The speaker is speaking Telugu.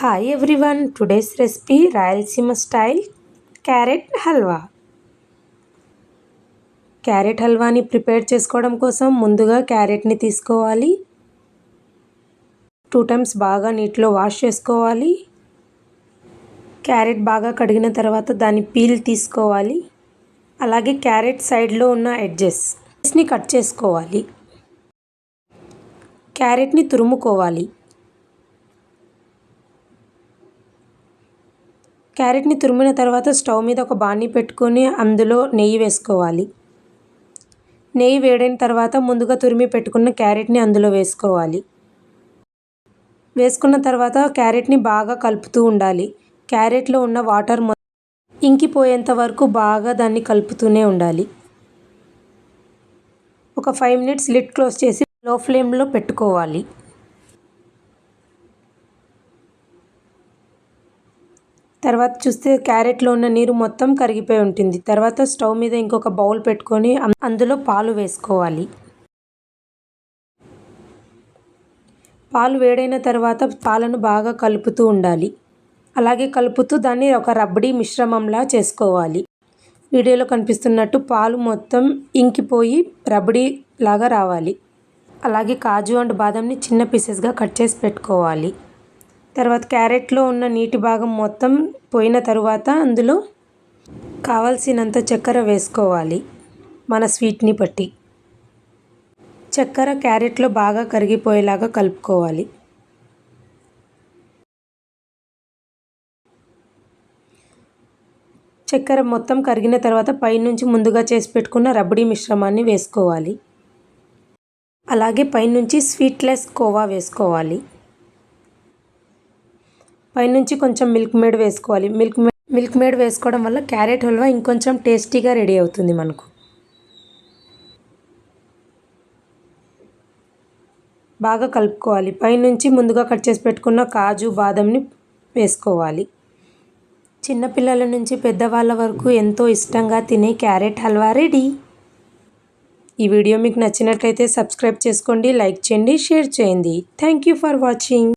Hi everyone, today's recipe Rayalaseema style carrot halwa. Carrot హల్వాని ప్రిపేర్ చేసుకోవడం కోసం ముందుగా క్యారెట్ని తీసుకోవాలి. 2 టైమ్స్ బాగా నీటిలో వాష్ చేసుకోవాలి. క్యారెట్ బాగా కడిగిన తర్వాత దాని పీల్ తీసుకోవాలి. అలాగే క్యారెట్ సైడ్లో ఉన్న ఎడ్జెస్ని కట్ చేసుకోవాలి. క్యారెట్ని తురుముకోవాలి. క్యారెట్ని తురిమిన తర్వాత స్టవ్ మీద ఒక బాణీ పెట్టుకొని అందులో నెయ్యి వేసుకోవాలి. నెయ్యి వేడైన తర్వాత ముందుగా తురిమి పెట్టుకున్న క్యారెట్ని అందులో వేసుకోవాలి. వేసుకున్న తర్వాత క్యారెట్ని బాగా కలుపుతూ ఉండాలి. క్యారెట్లో ఉన్న వాటర్ ఇంకిపోయేంత వరకు బాగా దాన్ని కలుపుతూనే ఉండాలి. ఒక 5 మినిట్స్ లిడ్ క్లోజ్ చేసి లో ఫ్లేమ్లో పెట్టుకోవాలి. తర్వాత చూస్తే క్యారెట్లో ఉన్న నీరు మొత్తం కరిగిపోయి ఉంటుంది. తర్వాత స్టవ్ మీద ఇంకొక బౌల్ పెట్టుకొని అందులో పాలు వేసుకోవాలి. పాలు వేడైన తర్వాత పాలను బాగా కలుపుతూ ఉండాలి. అలాగే కలుపుతూ దాన్ని ఒక రబ్బడీ మిశ్రమంలా చేసుకోవాలి. వీడియోలో కనిపిస్తున్నట్టు పాలు మొత్తం ఇంకిపోయి రబ్బడీ లాగా రావాలి. అలాగే కాజు అండ్ బాదంని చిన్న పీసెస్గా కట్ చేసి పెట్టుకోవాలి. తర్వాత క్యారెట్లో ఉన్న నీటి భాగం మొత్తం పోయిన తరువాత అందులో కావలసినంత చక్కెర వేసుకోవాలి. మన స్వీట్ని బట్టి చక్కెర క్యారెట్లో బాగా కరిగిపోయేలాగా కలుపుకోవాలి. చక్కెర మొత్తం కరిగిన తర్వాత పైనుంచి ముందుగా చేసి పెట్టుకున్న రబ్బడీ మిశ్రమాన్ని వేసుకోవాలి. అలాగే పైనుంచి స్వీట్లెస్ కోవా వేసుకోవాలి. పైనుంచి కొంచెం మిల్క్ మేడ్ వేసుకోవాలి. మిల్క్ మేడ్ వేసుకోవడం వల్ల క్యారెట్ హల్వా ఇంకొంచెం టేస్టీగా రెడీ అవుతుంది మనకు. బాగా కలుపుకోవాలి. పైనుంచి ముందుగా కట్ చేసి పెట్టుకున్న కాజు బాదంని వేసుకోవాలి. చిన్నపిల్లల నుంచి పెద్దవాళ్ళ వరకు ఎంతో ఇష్టంగా తినే క్యారెట్ హల్వా రెడీ. ఈ వీడియో మీకు నచ్చినట్లయితే సబ్స్క్రైబ్ చేసుకోండి, లైక్ చేయండి, షేర్ చేయండి. Thank you for watching.